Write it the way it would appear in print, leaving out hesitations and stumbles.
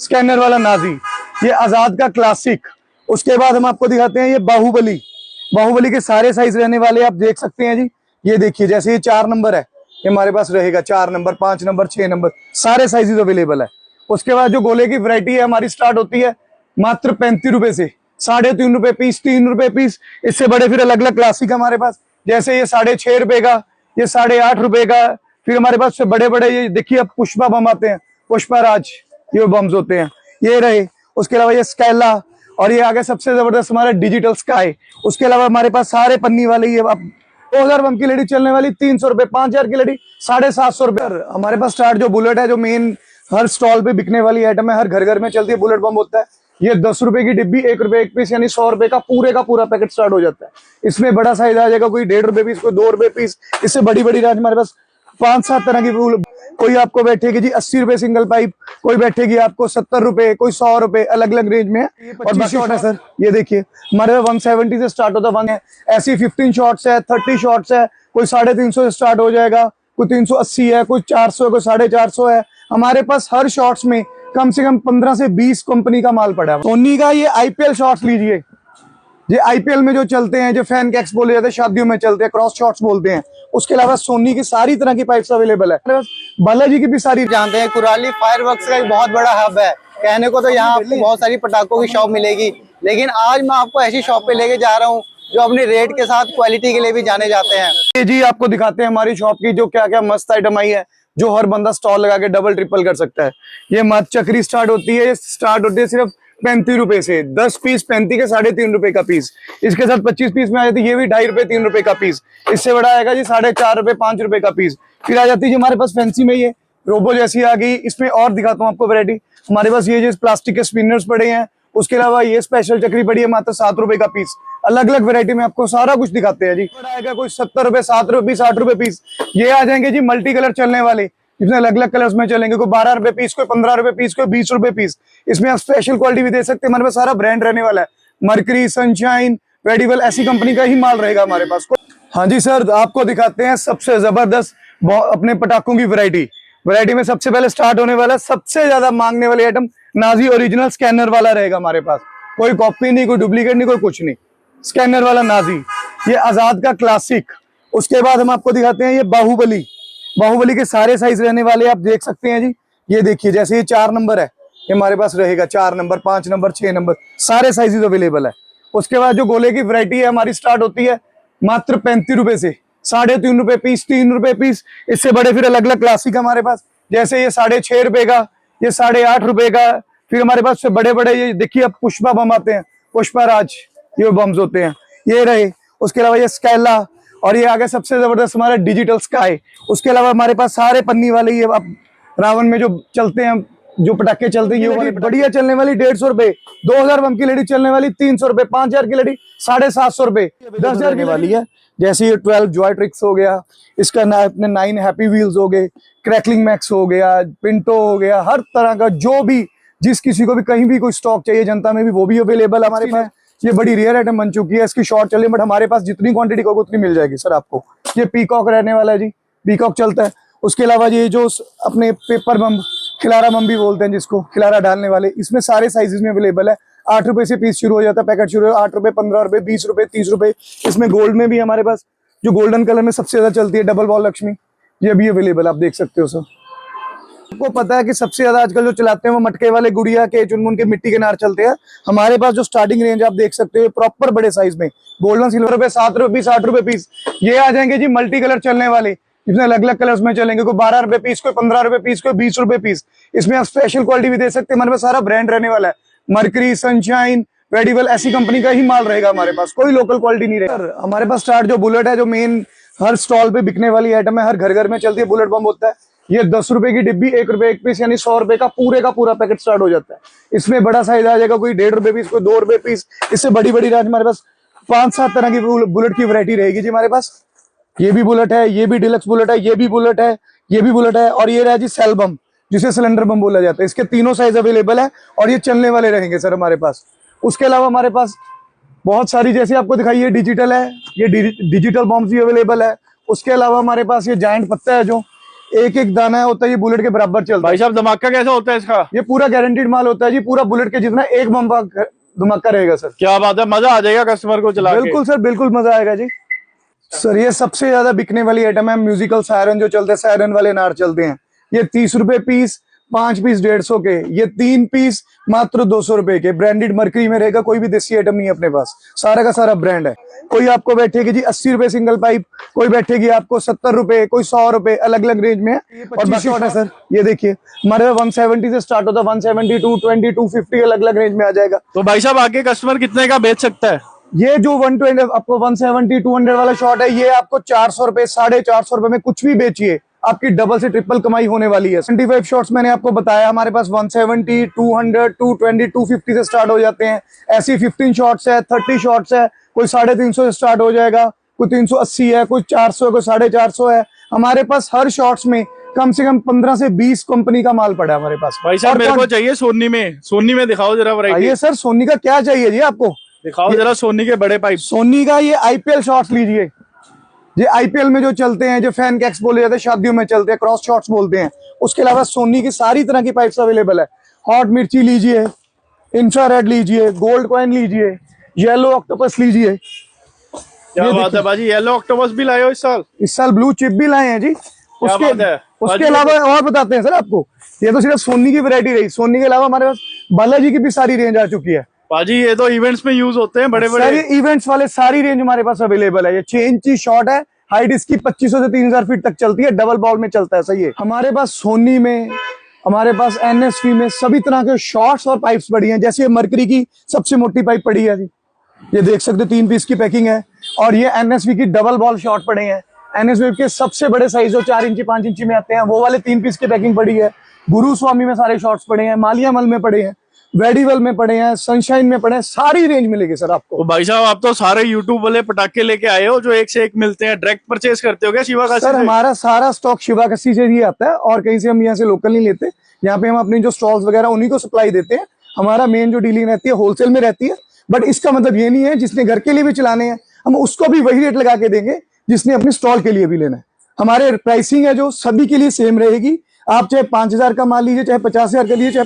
Scanner वाला Nazi, ये आजाद का क्लासिक। उसके बाद हम आपको दिखाते हैं ये बाहुबली। बाहुबली के सारे साइज रहने वाले आप देख सकते हैं जी। ये देखिए, जैसे ये 4 नंबर है, ये हमारे पास रहेगा 4 नंबर, 5 नंबर, 6 नंबर, सारे साइजेस अवेलेबल है। उसके बाद जो गोले की वैरायटी है हमारी स्टार्ट होती है मात्र 35 रुपए से, 3.5 रुपए पीस, 3 रुपए पीस। इससे बड़े फिर अलग अलग क्लासिक हमारे पास, जैसे ये 6.5 रुपए का, ये 8.5 रुपए का। फिर हमारे पास बड़े बड़े ये देखिए अब पुष्पा बम आते हैं, पुष्पा राज, ये बम्स होते हैं, ये रहे। उसके अलावा ये स्कैला, और ये आगे सबसे जबरदस्त हमारा डिजिटल स्काई। उसके अलावा हमारे पास सारे पन्नी वाले ये 2000 बम की लड़ी चलने वाली 300 रुपए, 5000 की लड़ी 750 रुपए। हमारे पास स्टार्ट जो बुलेट है, जो मेन हर स्टॉल पे बिकने वाली आइटम है, हर घर घर में चलती है, बुलेट बम होता है। ये 10 रुपए की डिब्बी, 1 रुपए एक पीस, यानी 100 रुपए का पूरा पैकेट स्टार्ट हो जाता है। इसमें बड़ा साइज आ जाएगा, कोई 1.5 रुपए पीस, कोई 2 रुपए पीस। इससे बड़ी बड़ी राज हमारे पास 5-7 तरह की। कोई आपको बैठेगी जी 80 रुपए सिंगल पाइप, कोई बैठेगी आपको 70 रुपए, कोई 100 रुपए, अलग अलग रेंज में। और 25 शॉट है सर, ये देखिए हमारे 170 से स्टार्ट होता है। ऐसी 15 शॉट्स है, 30 शॉट्स है, कोई 350 से स्टार्ट हो जाएगा, कोई 380 है, कोई 400 है, कोई 450 है। हमारे पास हर शॉट्स में कम से कम 15 से 20 कंपनी का माल पड़ा है। सोनी का ये आईपीएल शॉट्स लीजिए, ये आईपीएल में जो चलते हैं, जो फैन कैक्स बोले जाते हैं, शादियों में चलते हैं, क्रॉस शॉट्स बोलते हैं। उसके अलावा सोनी की सारी तरह की पाइप्स अवेलेबल है। बालाजी की भी सारी जानते हैं, कुराली फायरवर्क्स का एक बहुत बड़ा हब है। कहने को तो यहाँ आपको बहुत सारी पटाखों की शॉप मिलेगी, लेकिन आज मैं आपको ऐसी शॉप पे लेके जा रहा हूँ जो अपने रेट के साथ क्वालिटी के लिए भी जाने जाते हैं। ये जी आपको दिखाते हैं हमारी शॉप की जो क्या क्या मस्त आइटम आई है, जो हर बंदा स्टॉल लगा के डबल ट्रिपल कर सकता है। ये मत चक्री स्टार्ट होती है, सिर्फ 35 रुपए से, 10 पीस 35 के 3.5 रुपए का पीस। इसके साथ 25 पीस में आ जाती है, ये भी 2.5 रुपए 3 रुपए का पीस। इससे बड़ा आएगा जी 4.5 रुपए 5 रुपए का पीस। फिर आ जाती है जी हमारे पास फैंसी में ये रोबो जैसी आ गई। इसमें और दिखाता हूँ आपको वैरायटी। हमारे पास ये जो प्लास्टिक के स्पिनर्स पड़े हैं, उसके अलावा ये स्पेशल चक्री पड़ी है मात्र 7 रुपए का पीस। अलग अलग वैरायटी में आपको सारा कुछ दिखाते हैं जी। आएगा कोई 70 रुपए, 7 रुपए पीस, 8 रुपए पीस। ये आ जाएंगे जी मल्टी कलर चलने वाले, इसमें अलग अलग कलर्स में चलेंगे, कोई 12 रुपए पीस, कोई 15 रुपए पीस, कोई 20 रुपए पीस। इसमें आप स्पेशल क्वालिटी भी दे सकते हैं। हमारे पास सारा ब्रांड रहने वाला है, मर्करी, सनशाइन, वेडिवल, ऐसी कंपनी का ही माल रहेगा हमारे पास। हाँ जी सर, आपको दिखाते हैं सबसे जबरदस्त अपने पटाखों की वैरायटी में सबसे पहले स्टार्ट होने वाला सबसे ज्यादा मांगने वाली आइटम नाजी ओरिजिनल स्कैनर वाला रहेगा हमारे पास। कोई कॉपी नहीं, कोई डुप्लीकेट नहीं, कोई कुछ नहीं, स्कैनर वाला नाजी, ये आजाद का क्लासिक। उसके बाद हम आपको दिखाते हैं ये बाहुबली के सारे साइज रहने वाले आप देख सकते हैं जी। ये देखिए, जैसे ये 4 नंबर है, ये हमारे पास रहेगा 4 नंबर, 5 नंबर, 6 नंबर, सारे साइजेस अवेलेबल है। उसके बाद जो गोले की वैरायटी है हमारी स्टार्ट होती है मात्र 35 रुपए से, 3.5 रुपए पीस, 3 रुपए पीस। इससे बड़े फिर अलग अलग क्लासिक हमारे पास, जैसे ये 6.5 रुपए का, ये 8.5 रुपए का। फिर हमारे पास से बड़े बड़े ये देखिए अब पुष्पा बम आते हैं, पुष्पा राज, ये बम्स होते हैं, ये रहे। उसके अलावा ये स्कैला, और ये आगे सबसे जबरदस्त हमारा डिजिटल स्काई। उसके अलावा हमारे पास सारे पन्नी वाले ये रावण में जो चलते हैं, जो पटाखे चलते हैं, ये वाले बढ़िया चलने वाली 150 रुपए, 2000 बम की लड़ी चलने वाली 300 रुपए, 5000 की लड़ी 750 रुपए, 10,000 की वाली है। जैसे ये 12 जॉय ट्रिक्स हो गया, इसका अपने 9 हैप्पी व्हील्स हो गए, क्रैकलिंग मैक्स हो गया, पिंटो हो गया, हर तरह का जो भी जिस किसी को भी कहीं भी कोई स्टॉक चाहिए जनता में भी, वो भी अवेलेबल हमारे पास। ये बड़ी रेयर आइटम बन चुकी है, इसकी शॉर्ट चली, बट हमारे पास जितनी क्वांटिटी होगी उतनी मिल जाएगी सर आपको। ये पीकॉक रहने वाला है जी, पीकॉक चलता है। उसके अलावा ये जो अपने पेपर बम, खिलारा बम भी बोलते हैं जिसको, खिलारा डालने वाले, इसमें सारे साइजेस में अवेलेबल है। 8 रुपए से पीस शुरू हो जाता है, पैकेट शुरू है 8 रुपए, 15 रुपए, 20 रुपए, 30 रुपए। इसमें गोल्ड में भी हमारे पास जो गोल्डन कलर में सबसे ज्यादा चलती है डबल वॉल लक्ष्मी, ये भी अवेलेबल आप देख सकते हो सर। आपको पता है कि सबसे ज्यादा आजकल जो चलाते हैं वो मटके वाले, गुड़िया के, चुनमुन के, मिट्टी के नार चलते हैं। हमारे पास जो स्टार्टिंग रेंज आप देख सकते हो प्रॉपर बड़े साइज में, गोल्डन सिल्वर रुपए, 7 रुपए पीस, 8 रुपए पीस। ये आ जाएंगे जी मल्टी कलर चलने वाले, इसमें अलग अलग कलर्स में चलेंगे, कोई 12 रुपए पीस, कोई 15 रुपए पीस, कोई 20 रुपए पीस। इसमें आप स्पेशल क्वालिटी भी दे सकते हैं। हमारे पास सारा ब्रांड रहने वाला है, मर्करी, सनशाइन, वेडिवल, ऐसी कंपनी का ही माल रहेगा हमारे पास, कोई लोकल क्वालिटी नहीं रहेगा। हमारे पास स्टार्ट जो बुलेट है, जो मेन हर स्टॉल पे बिकने वाली आइटम है, हर घर घर में चलती है, बुलेट बम होता है। ये 10 रुपए की डिब्बी, 1 रुपए एक पीस, यानी 100 रुपए का पूरा पैकेट स्टार्ट हो जाता है। इसमें बड़ा साइज आ जाएगा, कोई 1.5 रुपए पीस, कोई 2 रुपए पीस। इससे बड़ी बड़ी राज हमारे पास 5-7 तरह की बुलेट की वैरायटी रहेगी जी हमारे पास। ये भी बुलेट है, ये भी डिलक्स बुलेट है, ये भी बुलेट है, ये भी बुलेट है, और ये रहा जी सेल बम, जिसे सिलेंडर बम बोला जाता है। इसके तीनों साइज अवेलेबल है और ये चलने वाले रहेंगे सर हमारे पास। उसके अलावा हमारे पास बहुत सारी, जैसे आपको दिखाई, ये डिजिटल है, ये डिजिटल बॉम्ब भी अवेलेबल है। उसके अलावा हमारे पास ये जायंट पत्ता है, जो एक एक दाना होता है ये बुलेट के बराबर चलता है। भाई साहब धमाका कैसा होता है इसका? ये पूरा गारंटीड माल होता है जी, पूरा बुलेट के जितना एक बम्बा धमाका रहेगा सर। क्या बात है, मजा आ जाएगा कस्टमर को चला के। बिल्कुल सर, बिल्कुल मजा आएगा जी। सर ये सबसे ज्यादा बिकने वाली आइटम है, म्यूजिकल सायरन जो चलते हैं, सायरन वाले नार चलते हैं। ये 30 रुपए पीस, 5 पीस 150 के, ये 3 पीस मात्र 200 रुपए के। ब्रांडेड मर्करी में रहेगा, कोई भी देसी आइटम नहीं है अपने पास, सारा का सारा ब्रांड है। कोई आपको बैठेगी जी 80 रुपए सिंगल पाइप, कोई बैठेगी आपको 70 रुपए, कोई 100 रुपए, अलग अलग रेंज में है। और बाकी शॉट है सर, ये देखिए हमारे 170 से स्टार्ट होता है, 170, 220, 250 अलग अलग रेंज में आ जाएगा। तो भाई साहब आगे कस्टमर कितने का बेच सकता है? ये जो 120 आपको 170, 200 वाला शॉट है, ये आपको 400 रुपए, 450 रुपए में कुछ भी बेचिए, आपकी डबल से ट्रिपल कमाई होने वाली है। 25 शॉट्स मैंने आपको बताया, हमारे पास 170, 200, 220, 250 से स्टार्ट हो जाते हैं। ऐसी 15 शॉट्स है, 30 शॉट्स है, कोई 350 से स्टार्ट हो जाएगा, कोई 380 है, कोई 400 है, कोई 450 है। हमारे पास हर शॉट्स में कम से कम 15 से 20 कंपनी का माल पड़ा है हमारे पास। भाई साहब मेरे को चाहिए सोनी में दिखाओ जरा वैरायटी। ये सर सोनी का क्या चाहिए जी आपको? दिखाओ जरा सोनी के बड़े पाइप। सोनी का ये आईपीएल शॉट्स लीजिए, ये आईपीएल में जो चलते हैं, जो फैन कैक्स बोले जाते हैं, शादियों में चलते हैं, क्रॉस शॉट्स बोलते हैं। उसके अलावा सोनी की सारी तरह की पाइप्स अवेलेबल है। हॉट मिर्ची लीजिए, इंफ्रारेड लीजिए, गोल्ड कॉइन लीजिए, येलो ऑक्टोपस लीजिए। क्या बात है बाजी, येलो ऑक्टोपस भी लाए हो इस साल ब्लू चिप भी लाए हैं जी। उसके अलावा और बताते हैं सर आपको, ये तो सिर्फ सोनी की वैरायटी रही। सोनी के अलावा हमारे पास बालाजी की भी सारी रेंज आ चुकी है। बाजी ये तो इवेंट्स में यूज होते हैं बड़े बड़े। ये इवेंट्स वाले सारी रेंज हमारे पास अवेलेबल है। ये चेन की शॉट है, हाइट इसकी 2500 से 3000 फीट तक चलती है, डबल बॉल में चलता है। सही है, हमारे पास सोनी में, हमारे पास एनएसवी में सभी तरह के शॉर्ट्स और पाइप्स पड़ी हैं। जैसे मरकरी की सबसे मोटी पाइप पड़ी है जी, ये देख सकते 3 पीस की पैकिंग है। और ये एनएसवी की डबल बॉल शॉर्ट पड़े हैं। एनएसवी के सबसे बड़े साइज जो 4 इंची 5 इंची में आते हैं, वो वाले 3 पीस की पैकिंग पड़ी है। गुरु स्वामी में सारे शॉर्ट्स पड़े हैं, मालियामल में पड़े हैं, वेडिवल में पड़े हैं, सनशाइन में पड़े हैं, सारी रेंज मिलेगी सर आपको। तो भाई साहब आप तो सारे यूट्यूब वाले पटाखे लेके आए हो जो एक से एक मिलते हैं। डायरेक्ट परचेज करते हो क्या शिवाकाशी से? सर हमारा सारा स्टॉक शिवाकाशी से ही आता है, और कहीं से हम यहाँ से लोकल नहीं लेते। यहाँ पे हम अपनी जो स्टॉल्स वगैरह उन्हीं को सप्लाई देते हैं। हमारा मेन जो डीलिंग रहती है होलसेल में रहती है। बट इसका मतलब ये नहीं है जिसने घर के लिए भी चलाने हैं हम उसको भी वही रेट लगा के देंगे जिसने अपने स्टॉल के लिए भी लेना है। हमारे प्राइसिंग है जो सभी के लिए सेम रहेगी। आप चाहे 5000 का माल लीजिए, चाहे 50,000 का लीजिए, चाहे